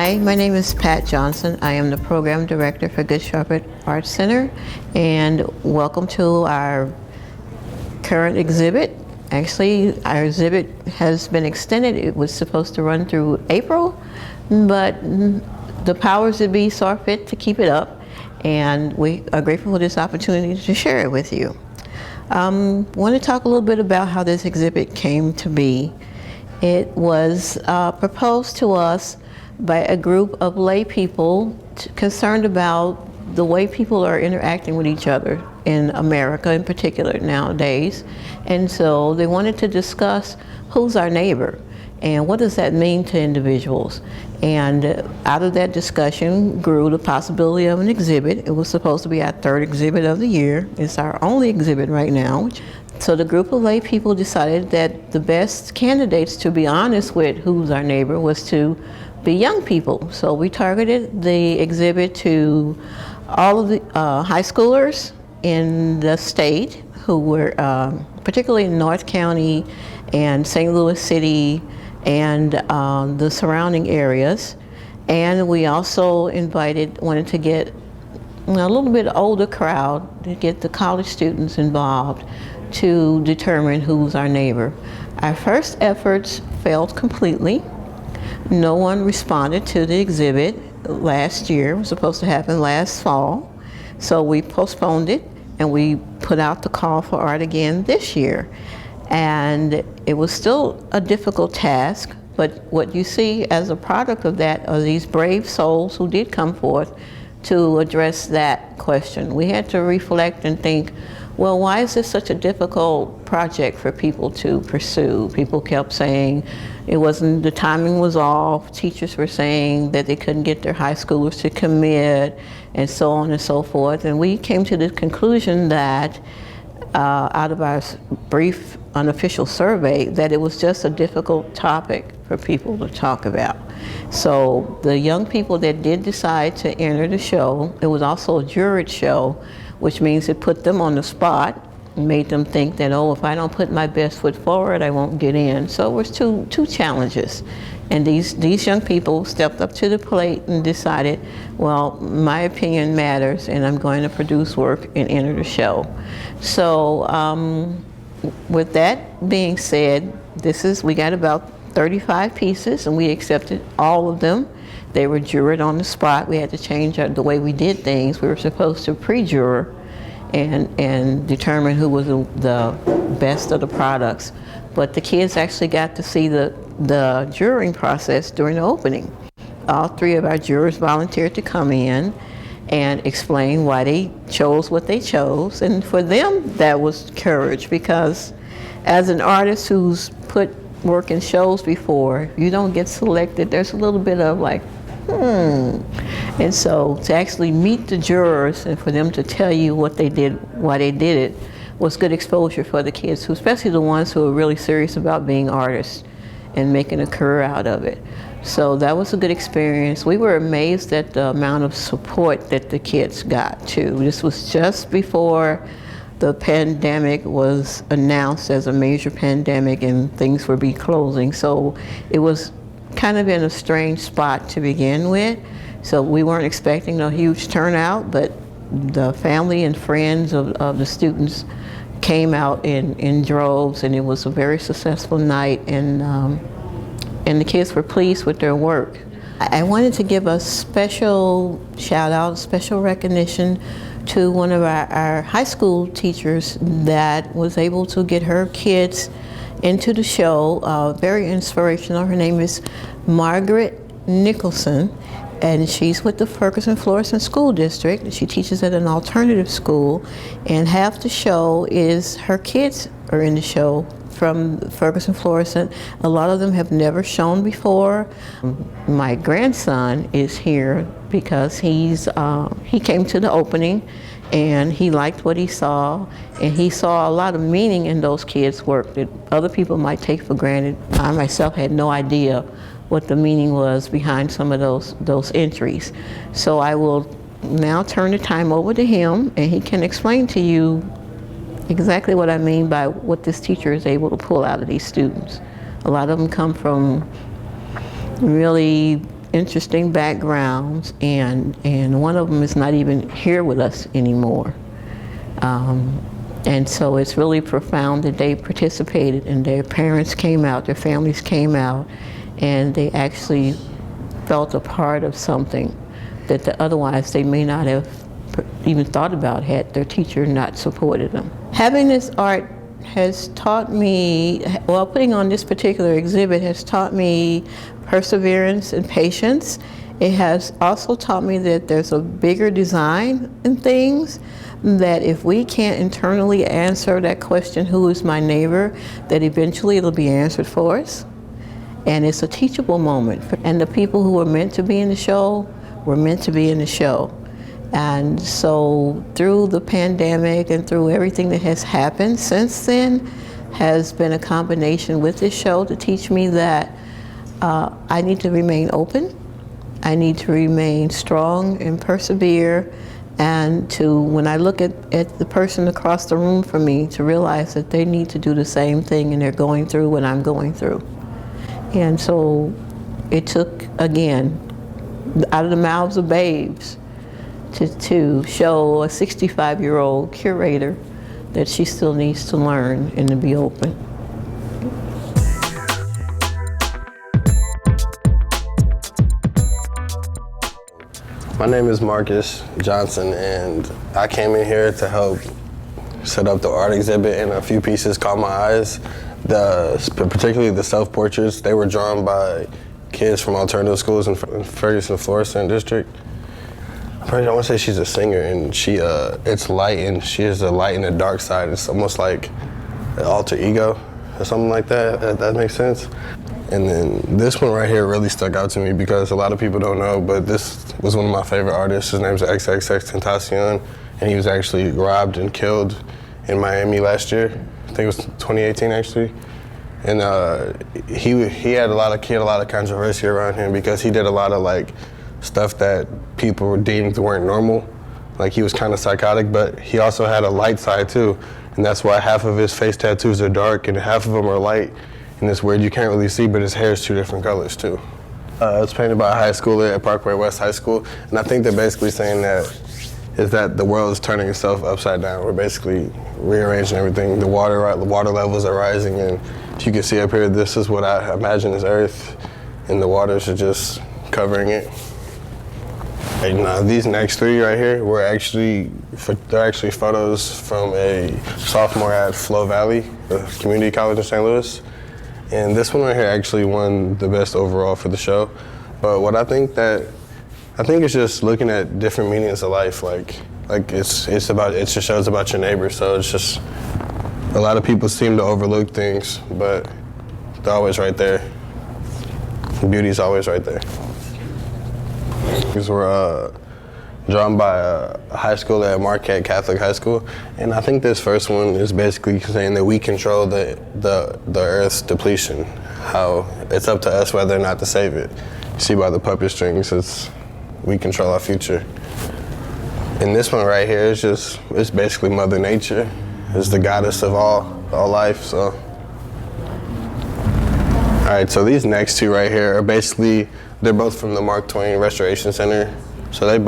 Hi, my name is Pat Johnson. I am the Program Director for Good Shepherd Arts Center, and welcome to our current exhibit. Actually, our exhibit has been extended. It was supposed to run through April, but the powers that be saw fit to keep it up, and we are grateful for this opportunity to share it with you. I want to talk a little bit about how this exhibit came to be. It was proposed to us by a group of lay people concerned about the way people are interacting with each other in America in particular nowadays. And so they wanted to discuss who's our neighbor and what does that mean to individuals. And out of that discussion grew the possibility of an exhibit. It was supposed to be our third exhibit of the year. It's our only exhibit right now. So the group of lay people decided that the best candidates to be honest with who's our neighbor was to be young people. So we targeted the exhibit to all of the high schoolers in the state who were particularly in North County and St. Louis City and the surrounding areas. And we also wanted to get a little bit older crowd to get the college students involved to determine who's our neighbor. Our first efforts failed completely. No one responded to the exhibit last year. It was supposed to happen last fall. So we postponed it and we put out the call for art again this year. And it was still a difficult task, but what you see as a product of that are these brave souls who did come forth to address that question. We had to reflect and think, well, why is this such a difficult project for people to pursue? People kept saying the timing was off. Teachers were saying that they couldn't get their high schoolers to commit, and so on and so forth. And we came to the conclusion that out of our brief unofficial survey, that it was just a difficult topic for people to talk about. So the young people that did decide to enter the show, it was also a juried show, which means it put them on the spot and made them think that, oh, if I don't put my best foot forward, I won't get in. So it was two challenges. And these young people stepped up to the plate and decided, well, my opinion matters and I'm going to produce work and enter the show. So with that being said, we got about 35 pieces and we accepted all of them. They were juried on the spot. We had to change the way we did things. We were supposed to pre-juror and determine who was the best of the products. But the kids actually got to see the jurying process during the opening. All three of our jurors volunteered to come in and explain why they chose what they chose. And for them, that was courage, because as an artist who's put work in shows before, you don't get selected. There's a little bit of like, And so to actually meet the jurors and for them to tell you what they did, why they did it, was good exposure for the kids, especially the ones who are really serious about being artists and making a career out of it. So that was a good experience. We were amazed at the amount of support that the kids got too. This was just before the pandemic was announced as a major pandemic and things would be closing. So it was kind of in a strange spot to begin with. So we weren't expecting a huge turnout, but the family and friends of the students came out in droves, and it was a very successful night, and the kids were pleased with their work. I wanted to give a special shout out, special recognition to one of our high school teachers that was able to get her kids into the show. Very inspirational. Her name is Margaret Nicholson, and she's with the Ferguson Florissant School District. She teaches at an alternative school, and half the show is her kids are in the show from Ferguson Florissant. A lot of them have never shown before. My grandson is here because he came to the opening and he liked what he saw, and he saw a lot of meaning in those kids' work that other people might take for granted. I myself had no idea what the meaning was behind some of those entries. So I will now turn the time over to him, and he can explain to you exactly what I mean by what this teacher is able to pull out of these students. A lot of them come from really interesting backgrounds, and one of them is not even here with us anymore. And so it's really profound that they participated, and their parents came out, their families came out, and they actually felt a part of something that otherwise they may not have even thought about had their teacher not supported them. Having this art has taught me, well, putting on this particular exhibit has taught me perseverance and patience. It has also taught me that there's a bigger design in things, that if we can't internally answer that question, who is my neighbor, that eventually it'll be answered for us. And it's a teachable moment. And the people who were meant to be in the show were meant to be in the show. And so through the pandemic and through everything that has happened since then has been a combination with this show to teach me that I need to remain open. I need to remain strong and persevere, and to, when I look at the person across the room from me, to realize that they need to do the same thing and they're going through what I'm going through. And so it took, again, out of the mouths of babes, to show a 65-year-old curator that she still needs to learn and to be open. My name is Markus Johnson, and I came in here to help set up the art exhibit, and a few pieces caught my eyes. Particularly the self-portraits, they were drawn by kids from alternative schools in Ferguson, Florissant district. I want to say she's a singer, and it's light, and she has a light and a dark side. It's almost like an alter ego or something like that, if that makes sense. And then this one right here really stuck out to me because a lot of people don't know, but this was one of my favorite artists. His name's XXXTentacion, and he was actually robbed and killed in Miami last year. I think it was 2018 actually. And he had a lot of controversy around him because he did a lot of like stuff that people deemed weren't normal. Like, he was kind of psychotic, but he also had a light side too. And that's why half of his face tattoos are dark and half of them are light. And it's weird, you can't really see, but his hair is two different colors too. It's painted by a high schooler at Parkway West High School. And I think they're basically saying that the world is turning itself upside down. We're basically rearranging everything. The water levels are rising, and if you can see up here, this is what I imagine is Earth, and the waters are just covering it. And these next three right here they're actually photos from a sophomore at Flow Valley, a community college in St. Louis. And this one right here actually won the best overall for the show. But what I think it's just looking at different meanings of life. Like it just shows about your neighbor. So it's just, a lot of people seem to overlook things, but they're always right there. Beauty's always right there. These were drawn by a high school at Marquette Catholic High School. And I think this first one is basically saying that we control the Earth's depletion, how it's up to us whether or not to save it. You see by the puppet strings, we control our future. And this one right here it's basically Mother Nature. It's the goddess of all life, so. All right, so these next two right here are basically, they're both from the Mark Twain Restoration Center. So they're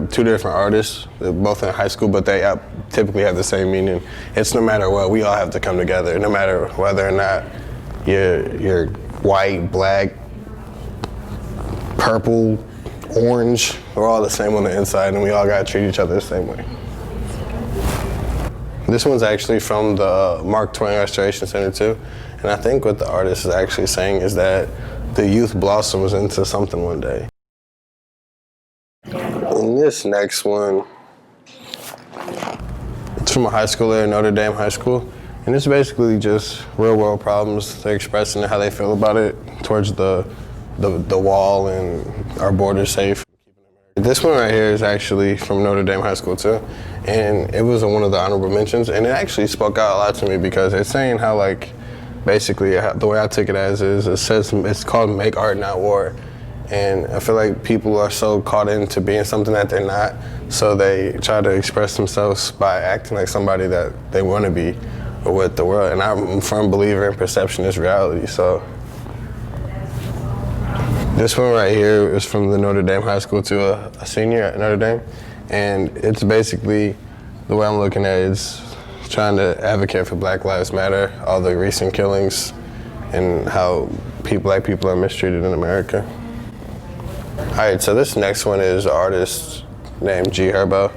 two different artists. They're both in high school, but they typically have the same meaning. It's no matter what, we all have to come together, no matter whether or not you're white, black, purple, orange. We're all the same on the inside, and we all gotta treat each other the same way. This one's actually from the Mark Twain Restoration Center too. And I think what the artist is actually saying is that the youth blossoms into something one day. And this next one, it's from a high school there, Notre Dame High School. And it's basically just real world problems. They're expressing how they feel about it towards the wall and our borders safe. This one right here is actually from Notre Dame High School too. And it was one of the honorable mentions. And it actually spoke out a lot to me because it's saying how, like, basically the way I took it as is, it says it's called Make Art Not War. And I feel like people are so caught into being something that they're not, so they try to express themselves by acting like somebody that they want to be with the world. And I'm a firm believer in perception is reality, so. This one right here is from the Notre Dame High School to a senior at Notre Dame. And it's basically, the way I'm looking at it is trying to advocate for Black Lives Matter, all the recent killings, and how Black people are mistreated in America. All right, so this next one is an artist named G Herbo.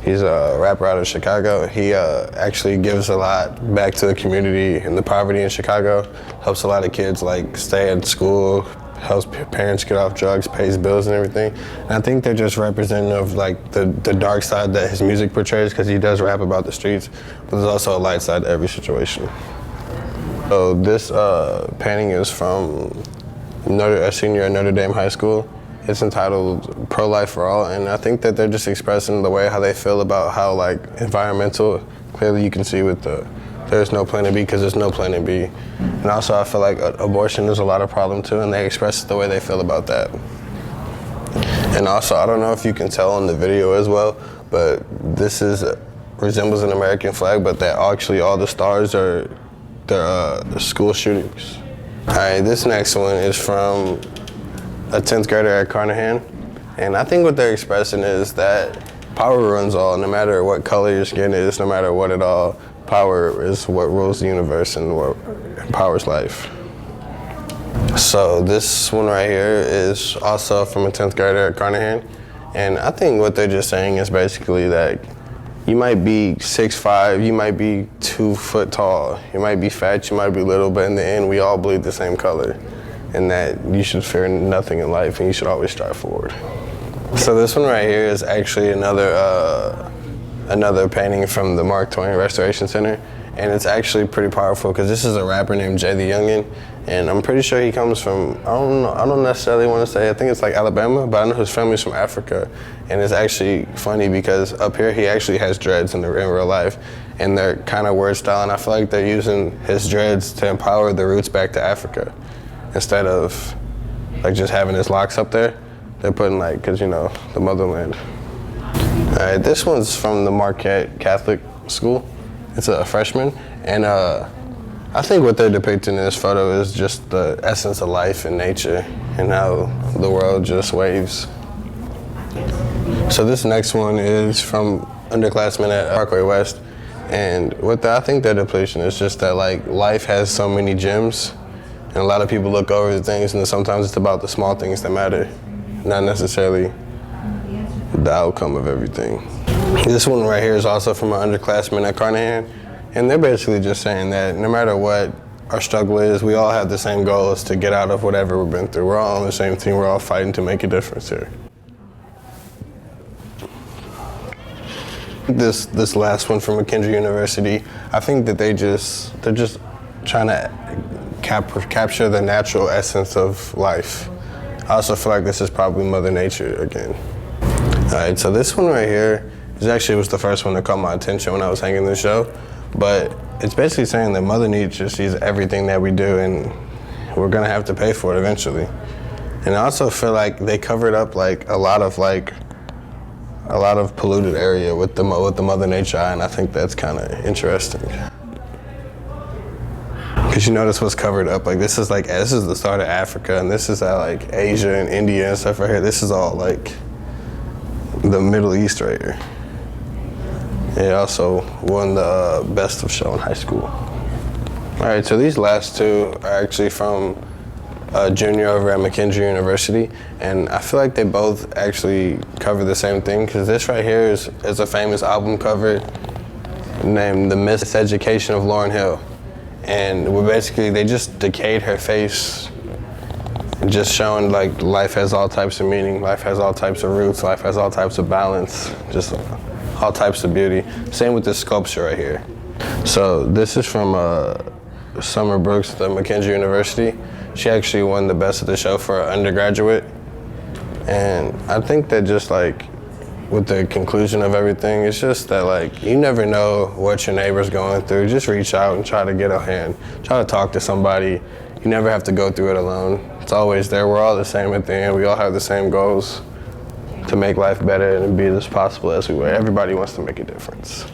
He's a rapper out of Chicago. He actually gives a lot back to the community and the poverty in Chicago. Helps a lot of kids like stay at school, helps parents get off drugs, pays bills and everything. And I think they're just representative of like the dark side that his music portrays, because he does rap about the streets, but there's also a light side to every situation. So this painting is from a senior at Notre Dame High School. It's entitled Pro-Life for All, and I think that they're just expressing the way how they feel about how like environmental, clearly you can see with there's no planet B because there's no planet B. And also I feel like abortion is a lot of problem too, and they express the way they feel about that. And also, I don't know if you can tell in the video as well, but this resembles an American flag, but that actually all the stars are the school shootings. All right, this next one is from a 10th grader at Carnahan, and I think what they're expressing is that power runs all, no matter what color your skin is, no matter what at all, power is what rules the universe and what empowers life. So this one right here is also from a 10th grader at Carnahan, and I think what they're just saying is basically that you might be 6'5", you might be 2 foot tall, you might be fat, you might be little, but in the end we all bleed the same color. And that you should fear nothing in life and you should always strive forward. So this one right here is actually another painting from the Mark Twain Restoration Center, and it's actually pretty powerful because this is a rapper named Jay the Youngin, and I'm pretty sure he comes from, I don't necessarily want to say, I think it's like Alabama, but I know his family's from Africa, and it's actually funny because up here he actually has dreads in real life, and they're kind of word style, and I feel like they're using his dreads to empower the roots back to Africa. Instead of like just having his locks up there, they're putting like, cause you know, the motherland. All right, this one's from the Marquette Catholic School. It's a freshman, and I think what they're depicting in this photo is just the essence of life and nature and how the world just waves. So this next one is from underclassmen at Parkway West, and I think their depiction is just that like life has so many gems. And a lot of people look over the things, and sometimes it's about the small things that matter, not necessarily the outcome of everything. This one right here is also from an underclassman at Carnahan, and they're basically just saying that no matter what our struggle is, we all have the same goal, is to get out of whatever we've been through. We're all on the same team, we're all fighting to make a difference here. This last one from McKendree University, I think that they're just trying to capture the natural essence of life. I also feel like this is probably Mother Nature again. All right, so this one right here was the first one that caught my attention when I was hanging this show, but it's basically saying that Mother Nature sees everything that we do, and we're gonna have to pay for it eventually. And I also feel like they covered up like a lot of polluted area with the Mother Nature eye, and I think that's kind of interesting. Because you notice what's covered up, like this is the start of Africa, and this is like Asia and India and stuff right here. This is all like the Middle East right here. It also won the best of show in high school. All right, so these last two are actually from a junior over at McKendree University, and I feel like they both actually cover the same thing, because this right here is a famous album cover named The Miseducation of Lauryn Hill. And they just decayed her face, just showing like life has all types of meaning, life has all types of roots, life has all types of balance, just all types of beauty. Same with this sculpture right here. So this is from Summer Brooks at McKendree University. She actually won the best of the show for an undergraduate. And I think that just like with the conclusion of everything, it's just that like you never know what your neighbor's going through. Just reach out and try to get a hand. Try to talk to somebody. You never have to go through it alone. It's always there. We're all the same at the end. We all have the same goals to make life better and be as possible as we were. Everybody wants to make a difference.